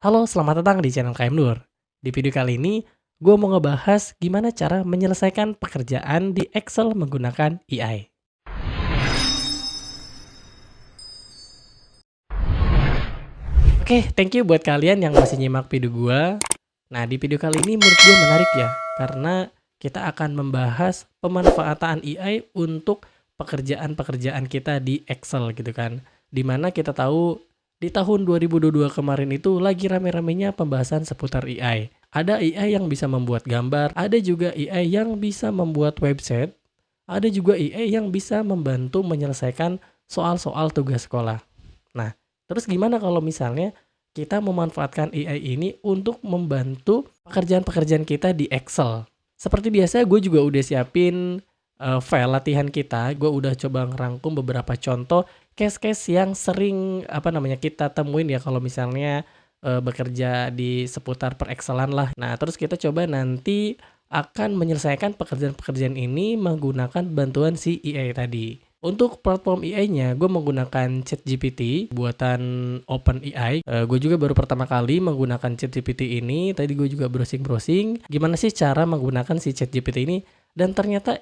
Halo, selamat datang di channel KM Nur. Di video kali ini, gue mau ngebahas gimana cara menyelesaikan pekerjaan di Excel menggunakan AI. Oke, thank you buat kalian yang masih nyimak video gue. Nah, di video kali ini menurut gue menarik ya, karena kita akan membahas pemanfaatan AI untuk pekerjaan-pekerjaan kita di Excel gitu kan. Dimana kita tahu di tahun 2022 kemarin itu lagi rame-ramenya pembahasan seputar AI. Ada AI yang bisa membuat gambar, ada juga AI yang bisa membuat website, ada juga AI yang bisa membantu menyelesaikan soal-soal tugas sekolah. Nah, terus gimana kalau misalnya kita memanfaatkan AI ini untuk membantu pekerjaan-pekerjaan kita di Excel? Seperti biasa, gue juga udah siapin file latihan kita. Gue udah coba ngerangkum beberapa contoh case-case yang sering kita temuin ya kalau misalnya bekerja di seputar per-Excelan lah. Nah, terus kita coba nanti akan menyelesaikan pekerjaan-pekerjaan ini menggunakan bantuan si AI tadi. Untuk platform AI-nya, gue menggunakan ChatGPT buatan OpenAI. Gue juga baru pertama kali menggunakan ChatGPT ini. Tadi gue juga browsing-browsing. Gimana sih cara menggunakan si ChatGPT ini? Dan ternyata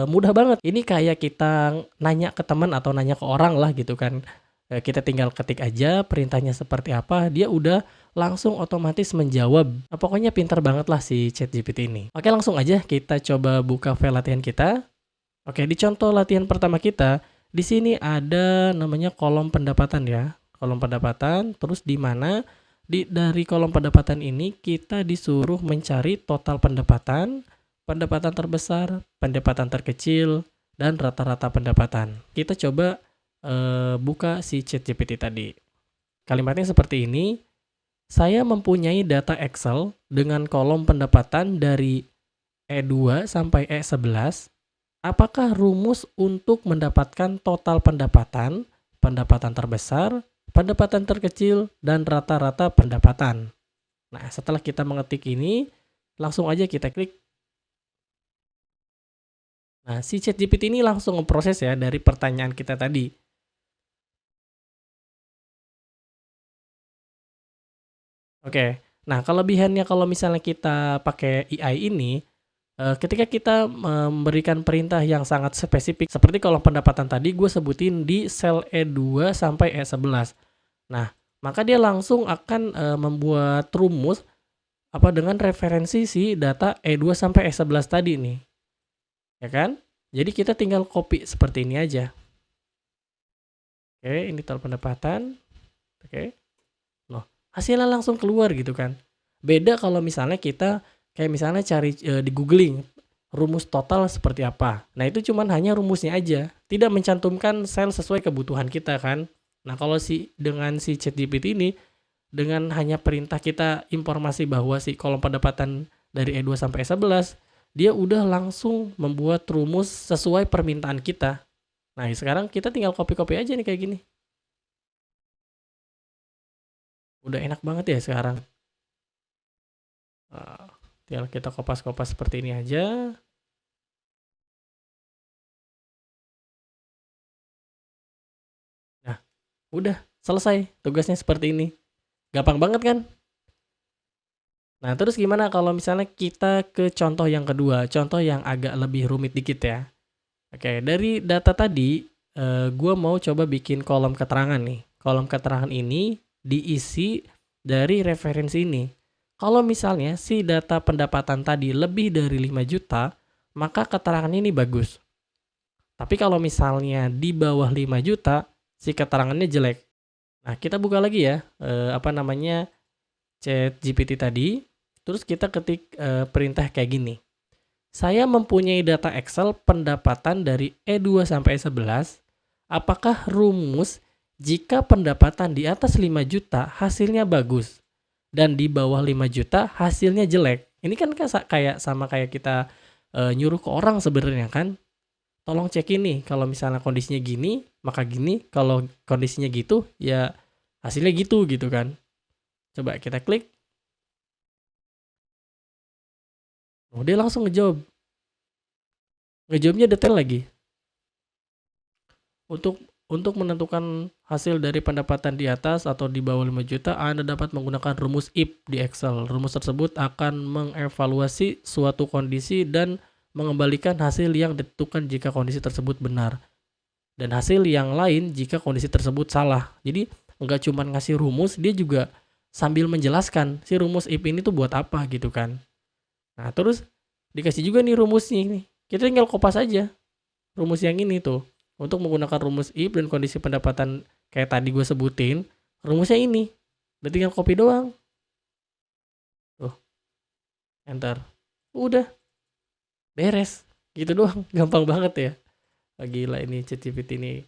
mudah banget. Ini kayak kita nanya ke teman atau nanya ke orang lah gitu kan. Kita tinggal ketik aja perintahnya seperti apa, dia udah langsung otomatis menjawab. Pokoknya pintar banget lah si ChatGPT ini. Oke, langsung aja kita coba buka file latihan kita. Oke, di contoh latihan pertama kita, di sini ada namanya kolom pendapatan ya. Kolom pendapatan, terus di mana dari kolom pendapatan ini kita disuruh mencari total pendapatan, pendapatan terbesar, pendapatan terkecil, dan rata-rata pendapatan. Kita coba buka si ChatGPT tadi. Kalimatnya seperti ini, saya mempunyai data Excel dengan kolom pendapatan dari E2 sampai E11. Apakah rumus untuk mendapatkan total pendapatan, pendapatan terbesar, pendapatan terkecil, dan rata-rata pendapatan? Nah, setelah kita mengetik ini, langsung aja kita klik. Nah, si ChatGPT ini langsung memproses ya dari pertanyaan kita tadi. Oke, nah kelebihannya kalau misalnya kita pakai AI ini, ketika kita memberikan perintah yang sangat spesifik, seperti kalau pendapatan tadi gue sebutin di sel E2 sampai E11. Nah, maka dia langsung akan membuat rumus dengan referensi si data E2 sampai E11 tadi nih. Ya kan? Jadi kita tinggal copy seperti ini aja. Oke, ini total pendapatan. Oke. Loh, hasilnya langsung keluar gitu kan. Beda kalau misalnya kita kayak misalnya cari di googling rumus total seperti apa. Nah, itu cuman hanya rumusnya aja, tidak mencantumkan sel sesuai kebutuhan kita kan. Nah, kalau dengan si ChatGPT ini, dengan hanya perintah kita informasi bahwa si kolom pendapatan dari E2 sampai E11, dia udah langsung membuat rumus sesuai permintaan kita. Nah, sekarang kita tinggal copy-copy aja nih kayak gini. Udah enak banget ya sekarang. Tinggal kita kopas-kopas seperti ini aja. Nah, udah selesai tugasnya seperti ini. Gampang banget kan? Nah, terus gimana kalau misalnya kita ke contoh yang kedua, contoh yang agak lebih rumit dikit ya. Oke, dari data tadi, gue mau coba bikin kolom keterangan nih. Kolom keterangan ini diisi dari referensi ini. Kalau misalnya si data pendapatan tadi lebih dari 5 juta, maka keterangan ini bagus. Tapi kalau misalnya di bawah 5 juta, si keterangannya jelek. Nah, kita buka lagi ya, ChatGPT tadi, terus kita ketik perintah kayak gini. Saya mempunyai data Excel pendapatan dari E2 sampai E11. Apakah rumus jika pendapatan di atas 5 juta hasilnya bagus dan di bawah 5 juta hasilnya jelek? Ini kan kayak kita nyuruh ke orang sebenarnya kan. Tolong cek ini, kalau misalnya kondisinya gini, maka gini, kalau kondisinya gitu, ya hasilnya gitu kan. Coba kita klik. Oh, dia langsung ngejawabnya detail lagi. Untuk Untuk menentukan hasil dari pendapatan di atas atau di bawah 5 juta, Anda dapat menggunakan rumus if di Excel. Rumus tersebut akan mengevaluasi suatu kondisi dan mengembalikan hasil yang ditentukan jika kondisi tersebut benar. Dan hasil yang lain jika kondisi tersebut salah. Jadi nggak cuma ngasih rumus, dia juga sambil menjelaskan si rumus if ini tuh buat apa gitu kan. Nah terus dikasih juga nih rumusnya ini. Kita tinggal kopas aja rumus yang ini tuh. Untuk menggunakan rumus if dan kondisi pendapatan kayak tadi gue sebutin, rumusnya ini. Udah tinggal copy doang. Tuh, enter. Udah, beres. Gitu doang, gampang banget ya. Gila ini ChatGPT ini.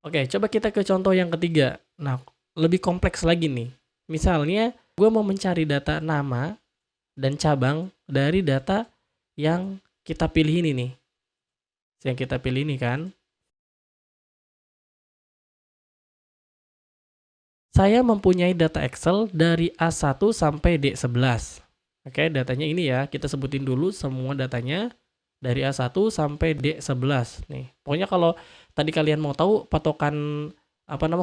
Oke, coba kita ke contoh yang ketiga. Nah, lebih kompleks lagi nih. Misalnya, gue mau mencari data nama dan cabang dari data yang kita pilih ini nih. Yang kita pilih ini kan. Saya mempunyai data Excel dari A1 sampai D11. Oke, datanya ini ya. Kita sebutin dulu semua datanya dari A1 sampai D11 nih. Pokoknya kalau tadi kalian mau tahu patokan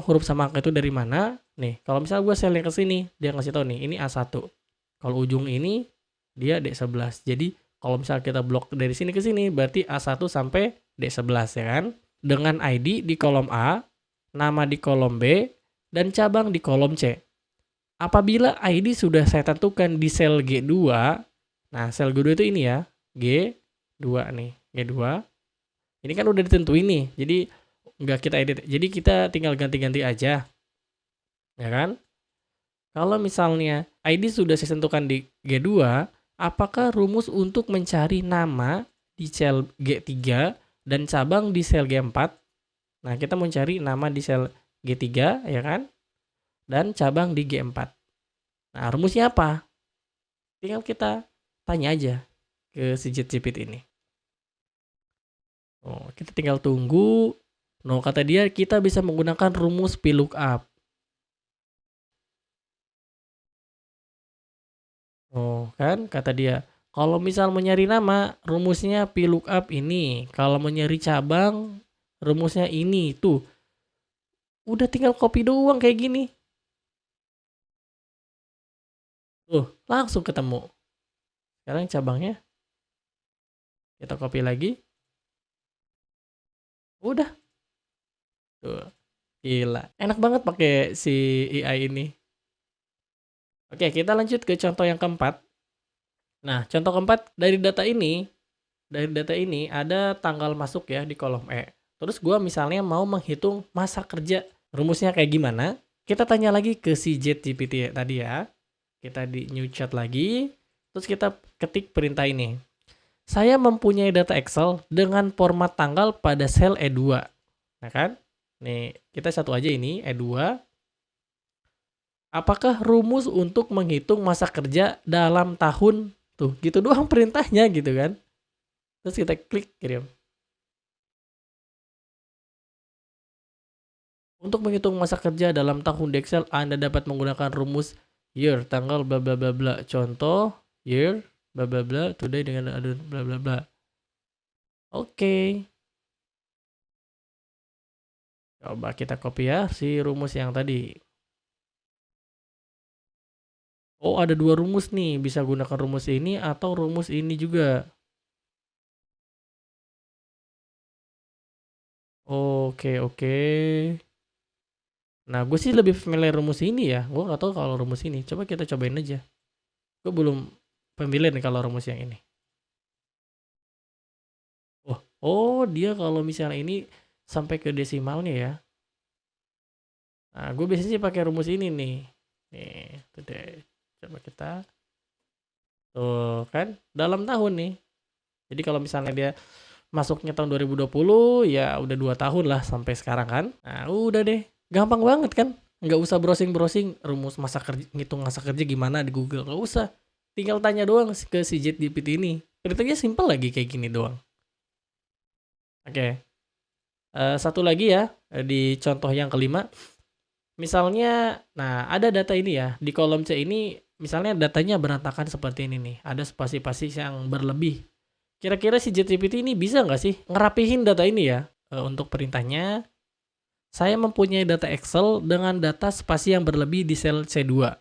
huruf sama angka itu dari mana? Nih, kalau misalnya gue select ke sini, dia ngasih tahu nih, ini A1. Kalau ujung ini dia D11. Jadi kalau misalnya kita blok dari sini ke sini, berarti A1 sampai D11 ya kan? Dengan ID di kolom A, nama di kolom B, dan cabang di kolom C. Apabila ID sudah saya tentukan di sel G2, nah sel G2 itu ini ya, G2 nih, G2. Ini kan udah ditentuin nih, jadi nggak kita edit. Jadi kita tinggal ganti-ganti aja, ya kan? Kalau misalnya ID sudah saya tentukan di G2, apakah rumus untuk mencari nama di sel G3 dan cabang di sel G4? Nah, kita mau cari nama di sel G3, ya kan? Dan cabang di G4. Nah, rumusnya apa? Tinggal kita tanya aja ke si ChatGPT ini. Oh, kita tinggal tunggu. No, kata dia kita bisa menggunakan rumus VLOOKUP. Oh, kan kata dia, kalau misal mau nyari nama, rumusnya VLOOKUP ini. Kalau mau nyari cabang, rumusnya ini. Tuh, udah tinggal copy doang kayak gini. Tuh, langsung ketemu. Sekarang cabangnya kita copy lagi. Udah. Tuh, gila. Enak banget pakai si AI ini. Oke, kita lanjut ke contoh yang keempat. Nah, contoh keempat dari data ini ada tanggal masuk ya di kolom E. Terus gue misalnya mau menghitung masa kerja. Rumusnya kayak gimana? Kita tanya lagi ke si ChatGPT tadi ya. Kita di new chat lagi. Terus kita ketik perintah ini. Saya mempunyai data Excel dengan format tanggal pada sel E2. Nah kan? Nih, kita satu aja ini, E2. Apakah rumus untuk menghitung masa kerja dalam tahun? Tuh, gitu doang perintahnya gitu kan. Terus kita klik kirim. Untuk menghitung masa kerja dalam tahun di Excel, Anda dapat menggunakan rumus year, tanggal bla bla bla bla. Contoh, year, bla bla bla, today dengan ada bla bla bla. Oke. Coba kita copy ya si rumus yang tadi. Oh, ada dua rumus nih. Bisa gunakan rumus ini atau rumus ini juga. Oke, oke. Nah, gue sih lebih familiar rumus ini ya. Gue nggak tahu kalau rumus ini. Coba kita cobain aja. Gue belum familiar nih kalau rumus yang ini. Oh, dia kalau misalnya ini sampai ke desimalnya ya. Nah, gue biasanya sih pakai rumus ini nih. Nih, tuh deh. Coba kita. Tuh, kan? Dalam tahun nih. Jadi kalau misalnya dia masuknya tahun 2020, ya udah 2 tahun lah sampai sekarang kan. Nah, udah deh. Gampang banget kan? Nggak usah browsing-browsing rumus masa kerja, ngitung masa kerja gimana di Google. Nggak usah. Tinggal tanya doang ke si ChatGPT ini. Ceritanya simple lagi kayak gini doang. Oke. Satu lagi ya, di contoh yang kelima. Misalnya, nah ada data ini ya. Di kolom C ini, misalnya datanya berantakan seperti ini nih. Ada spasi-spasi yang berlebih. Kira-kira si ChatGPT ini bisa nggak sih ngerapihin data ini ya? Untuk perintahnya, saya mempunyai data Excel dengan data spasi yang berlebih di sel C2.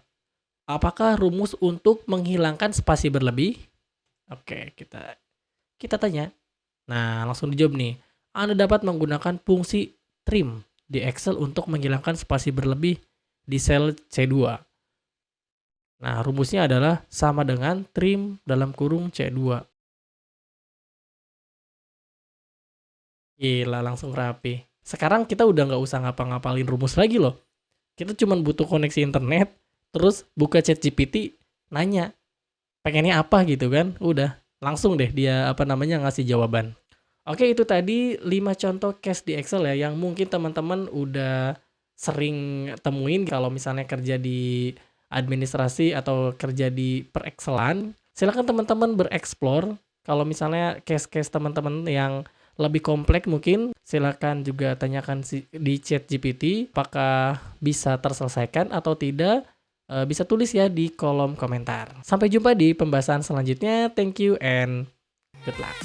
Apakah rumus untuk menghilangkan spasi berlebih? Oke, kita tanya. Nah, langsung dijawab nih. Anda dapat menggunakan fungsi trim di Excel untuk menghilangkan spasi berlebih di sel C2. Nah, rumusnya adalah sama dengan trim dalam kurung C2. Gila, langsung rapi. Sekarang kita udah nggak usah ngapa-ngapalin rumus lagi loh. Kita cuma butuh koneksi internet, terus buka chat GPT, nanya, pengennya apa gitu kan, udah. Langsung deh dia ngasih jawaban. Oke, itu tadi 5 contoh case di Excel ya, yang mungkin teman-teman udah sering temuin kalau misalnya kerja di administrasi atau kerja di per-Excelan. Silakan teman-teman bereksplor. Kalau misalnya case-case teman-teman yang lebih kompleks mungkin, silakan juga tanyakan di chat GPT apakah bisa terselesaikan atau tidak. Bisa tulis ya di kolom komentar. Sampai jumpa di pembahasan selanjutnya. Thank you and good luck.